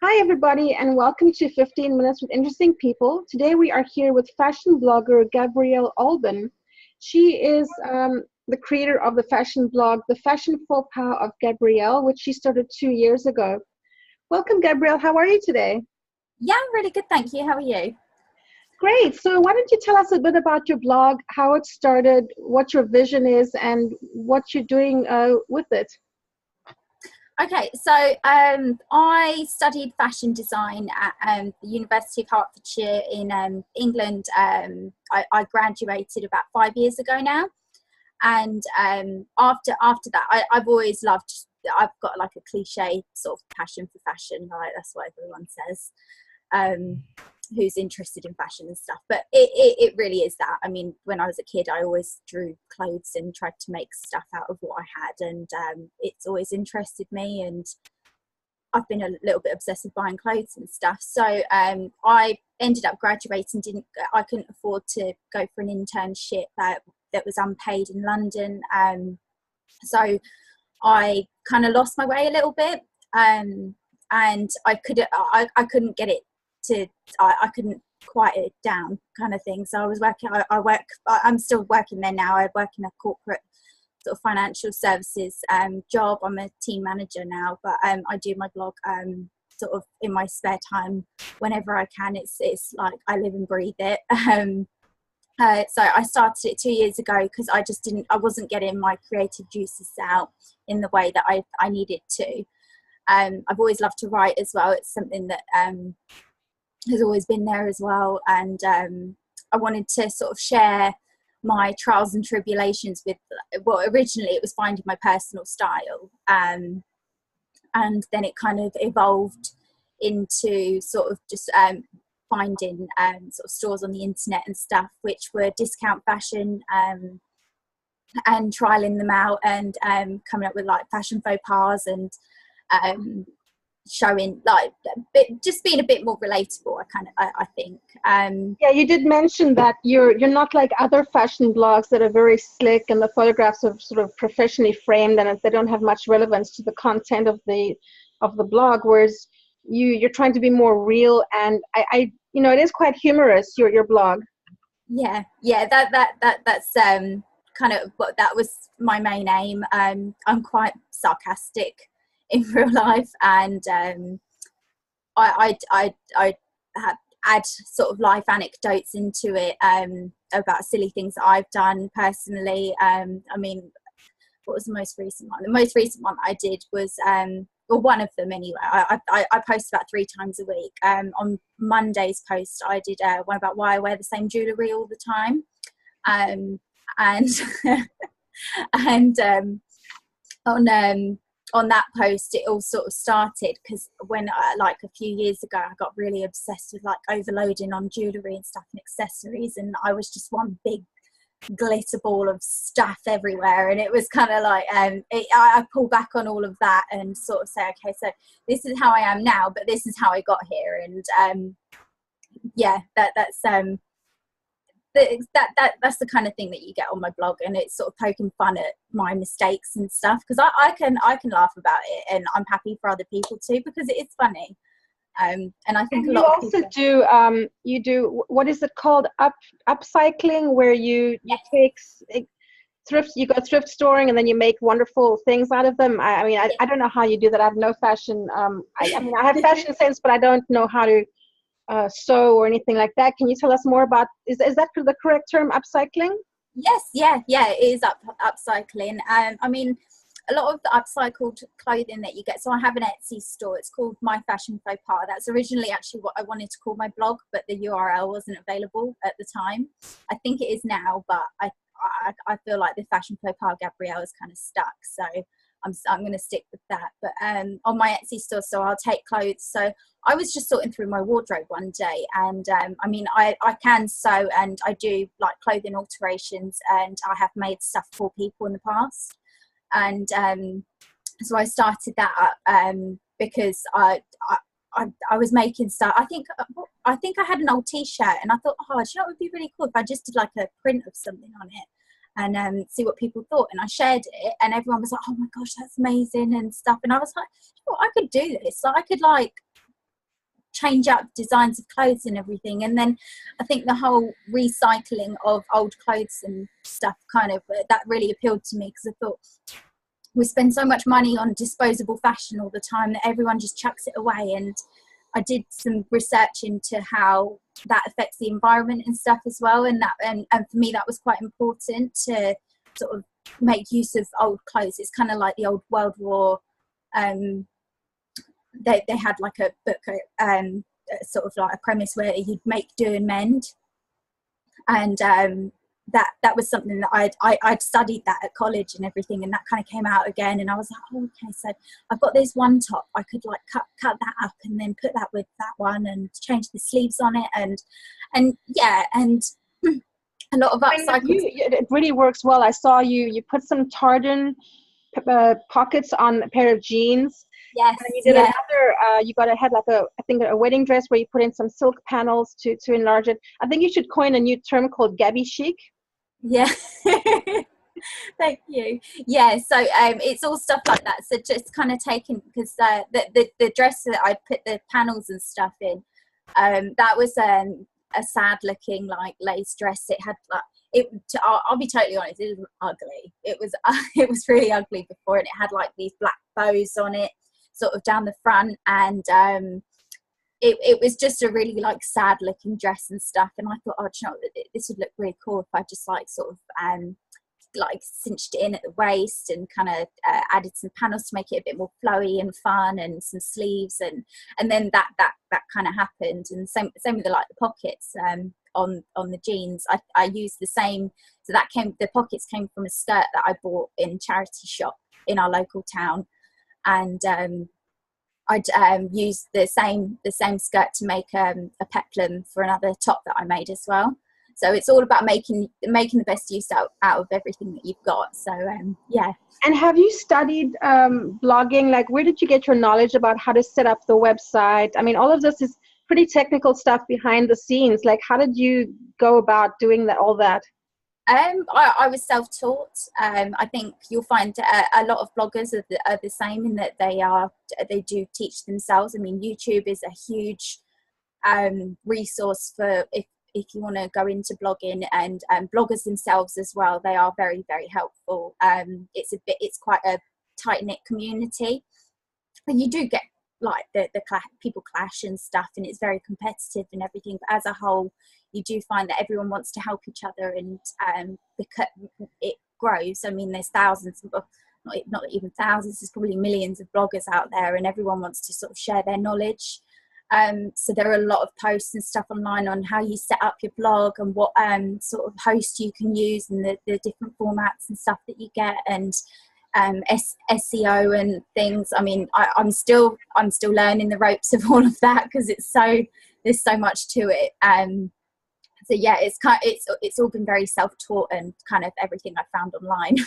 Hi, everybody, and welcome to 15 Minutes with Interesting People. Today we are here with fashion blogger Gabrielle Albon. She is the creator of the fashion blog, The Fashion Faux Pas of Gabrielle, which she started 2 years ago. Welcome, Gabrielle. How are you today? Yeah, I'm really good, thank you. How are you? Great. So why don't you tell us a bit about your blog, how it started, what your vision is, and what you're doing with it? Okay, so I studied fashion design at the University of Hertfordshire in England. I graduated about 5 years ago now, and after that, I've always loved. I've got like a cliche sort of passion for fashion, right? That's what everyone says. Who's interested in fashion and stuff, but it really is that. I mean, when I was a kid, I always drew clothes and tried to make stuff out of what I had, and it's always interested me, and I've been a little bit obsessed with buying clothes and stuff. So I ended up graduating. I couldn't afford to go for an internship that was unpaid in London, so I kind of lost my way a little bit, and I couldn't get it to, I couldn't quiet it down kind of thing. So I was working, I'm still working there now. I work in a corporate sort of financial services job. I'm a team manager now, but I do my blog sort of in my spare time whenever I can. It's like I live and breathe it. So I started it 2 years ago because I wasn't getting my creative juices out in the way that I needed to. I've always loved to write as well. It's something that has always been there as well, and I wanted to sort of share my trials and tribulations with, well, originally it was finding my personal style, and then it kind of evolved into sort of just finding sort of stores on the internet and stuff which were discount fashion, and trialing them out, and coming up with like fashion faux pas, and showing like just being a bit more relatable. I think Yeah, you did mention that you're not like other fashion blogs that are very slick and the photographs are sort of professionally framed and they don't have much relevance to the content of the blog, whereas you're trying to be more real, and I it is quite humorous, your blog. Yeah, that's kind of what that was my main aim. I'm quite sarcastic in real life, and I add sort of life anecdotes into it, about silly things that I've done personally. I mean, what was the most recent one? The most recent one that I did was, well, one of them anyway. I post about 3 times a week. On Monday's post, I did one about why I wear the same jewellery all the time, and and on that post it all sort of started because when like a few years ago I got really obsessed with like overloading on jewellery and stuff and accessories, and I was just one big glitter ball of stuff everywhere, and it was kind of like I pull back on all of that and sort of say, okay, so this is how I am now, but this is how I got here, and yeah, that's the kind of thing that you get on my blog, and it's sort of poking fun at my mistakes and stuff, because I can laugh about it, and I'm happy for other people too because it is funny. And I think And a lot of also people you do, what is it called, upcycling, where you take you go thrift storing and then you make wonderful things out of them. I mean, I don't know how you do that. I have no fashion. I mean, I have fashion sense, but I don't know how to sew or anything like that. Can you tell us more about, is that the correct term, upcycling? Yes, yeah, it is upcycling. I mean, a lot of the upcycled clothing that you get. So I have an Etsy store. It's called My Fashion Faux Pas. That's originally actually what I wanted to call my blog, but the URL wasn't available at the time. I think it is now, but I feel like the Fashion Faux Pas Gabrielle is kind of stuck. So I'm going to stick with that. But on my Etsy store, so I'll take clothes. So I was just sorting through my wardrobe one day, and I mean, I can sew, and I do like clothing alterations, and I have made stuff for people in the past. And so I started that up because I was making stuff. I think I had an old T-shirt, and I thought, oh, you know, it would be really cool if I just did like a print of something on it and see what people thought. And I shared it, and everyone was like, oh my gosh, that's amazing and stuff. And I was like, oh, I could do this. Like, I could like change up designs of clothes and everything. And then I think the whole recycling of old clothes and stuff that really appealed to me, because I thought we spend so much money on disposable fashion all the time that everyone just chucks it away. And I did some research into how that affects the environment and stuff as well, and for me that was quite important to sort of make use of old clothes. It's kind of like the old World War. They had like a book, sort of like a premise where you'd make, do and mend, and that was something that I'd studied that at college and everything, and that kind of came out again, and I was like, oh, okay, so I've got this one top, I could like cut that up and then put that with that one and change the sleeves on it, and a lot of upcycling. It really works well. I saw you put some tartan pockets on a pair of jeans. Yes, and you did another. You had like a wedding dress where you put in some silk panels to enlarge it. I think you should coin a new term called Gabby Chic. Yeah. Thank you. Yeah, so it's all stuff like that. So just kind of taken, because the dress that I put the panels and stuff in, that was a sad looking like lace dress. It had like I'll be totally honest, it was ugly. It was really ugly before, and it had like these black bows on it sort of down the front, and it was just a really like sad looking dress and stuff, and I thought, oh, do you know what, this would look really cool if I just like sort of like cinched it in at the waist and kind of added some panels to make it a bit more flowy and fun, and some sleeves, and then that kind of happened. And same with the pockets on the jeans. I used the same, so the pockets came from a skirt that I bought in charity shop in our local town, and I'd used the same skirt to make a peplum for another top that I made as well. So it's all about making the best use out of everything that you've got. So yeah. And have you studied blogging? Like, where did you get your knowledge about how to set up the website? I mean, all of this is pretty technical stuff behind the scenes. Like, how did you go about doing all that? I was self-taught. I think you'll find a lot of bloggers are the same, in that they do teach themselves. I mean, YouTube is a huge resource for if you want to go into blogging, and bloggers themselves as well. They are very, very helpful. It's quite a tight-knit community, and you do get like the people clash and stuff, and it's very competitive and everything, but as a whole you do find that everyone wants to help each other, and because it grows. I mean, there's thousands, not even thousands, there's probably millions of bloggers out there, and everyone wants to sort of share their knowledge. So there are a lot of posts and stuff online on how you set up your blog, and what sort of host you can use, and the different formats and stuff that you get, and SEO and things. I mean, I'm still learning the ropes of all of that, because there's so much to it. So yeah, it's all been very self-taught, and kind of everything I found online.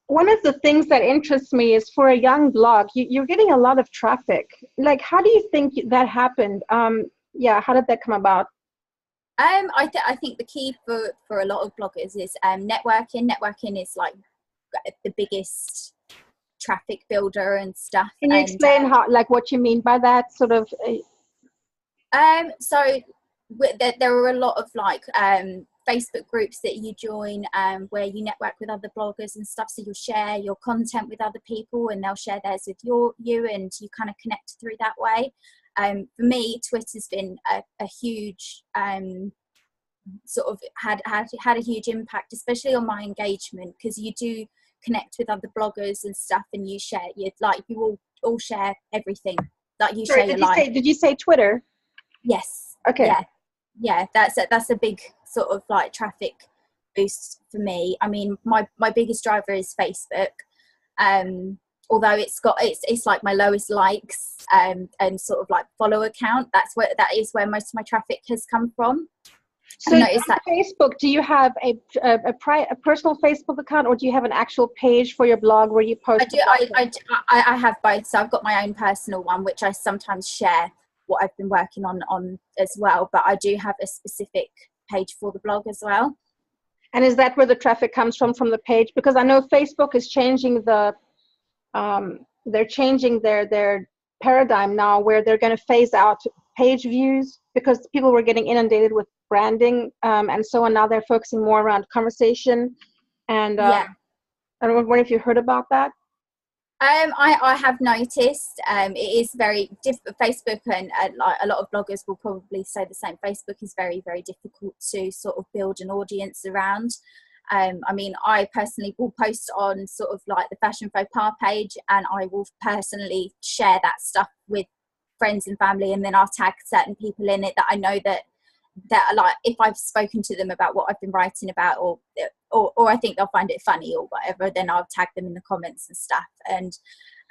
One of the things that interests me is, for a young blog, you're getting a lot of traffic. Like, how do you think that happened? How did that come about? I think the key for a lot of bloggers is networking. Networking is like the biggest traffic builder and stuff. Can you explain what you mean by that sort of? So there are a lot of Facebook groups that you join, where you network with other bloggers and stuff. So you'll share your content with other people, and they'll share theirs with you, and you kind of connect through that way. For me, Twitter's been a huge sort of had a huge impact, especially on my engagement, because you do connect with other bloggers and stuff, and you share you all share everything. Like, you share your life. Did you say Twitter? Yes. Okay. Yeah, that's a big sort of like traffic boost for me. I mean, my biggest driver is Facebook, although it's like my lowest likes and sort of like follow account. That is where most of my traffic has come from. So on Facebook, do you have a personal Facebook account, or do you have an actual page for your blog where you post? I have both. So I've got my own personal one, which I sometimes share what I've been working on as well, but I do have a specific page for the blog as well. And is that where the traffic comes from the page? Because I know Facebook is changing they're changing their paradigm now, where they're going to phase out page views because people were getting inundated with branding, and so on. Now they're focusing more around conversation. And Yeah. I don't wonder if you heard about that. I have noticed it is very difficult. Facebook and like a lot of bloggers will probably say the same. Facebook is very, very difficult to sort of build an audience around. I mean, I personally will post on sort of like the Fashion Faux Pas page, and I will personally share that stuff with friends and family, and then I'll tag certain people in it that I know that like if I've spoken to them about what I've been writing about, or I think they'll find it funny or whatever, then I'll tag them in the comments and stuff. And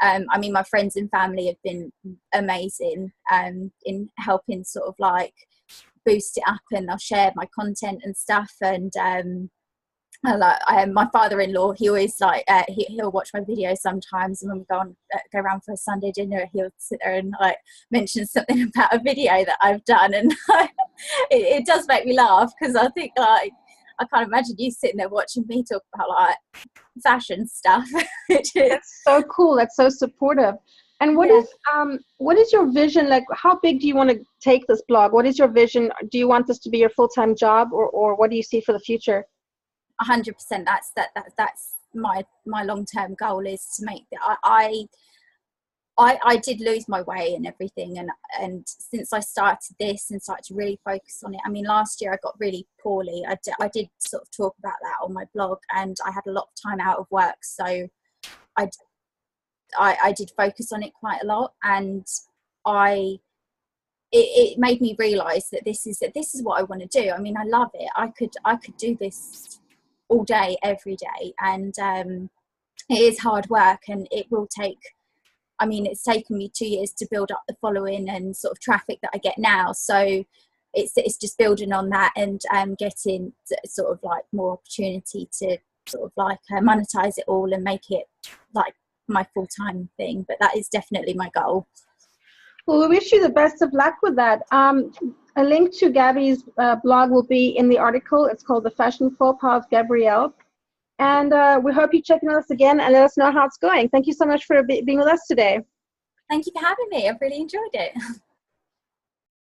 I mean, my friends and family have been amazing in helping sort of like boost it up, and they'll share my content and stuff. And my father-in-law, he always like he'll watch my videos sometimes, and when we go around for a Sunday dinner, he'll sit there and like mention something about a video that I've done, and it does make me laugh, because I think like I can't imagine you sitting there watching me talk about like fashion stuff. That's so cool. That's so supportive. And what is your vision? Like, how big do you want to take this blog? What is your vision? Do you want this to be your full-time job, or what do you see for the future? 100%. That's my long-term goal, is to make I did lose my way and everything, and since I started this and started to really focus on it, I mean, last year I got really poorly. I did sort of talk about that on my blog, and I had a lot of time out of work, so I did focus on it quite a lot, and it made me realize that this is what I want to do. I mean, I love it. I could do this all day, every day, and it is hard work, and it will take, I mean, it's taken me 2 years to build up the following and sort of traffic that I get now. So it's just building on that, and getting sort of like more opportunity to sort of like monetize it all and make it like my full-time thing. But that is definitely my goal. Well, we wish you the best of luck with that. A link to Gabby's blog will be in the article. It's called The Fashion Faux Pas of Gabrielle. And we hope you check in with us again and let us know how it's going. Thank you so much for being with us today. Thank you for having me. I've really enjoyed it.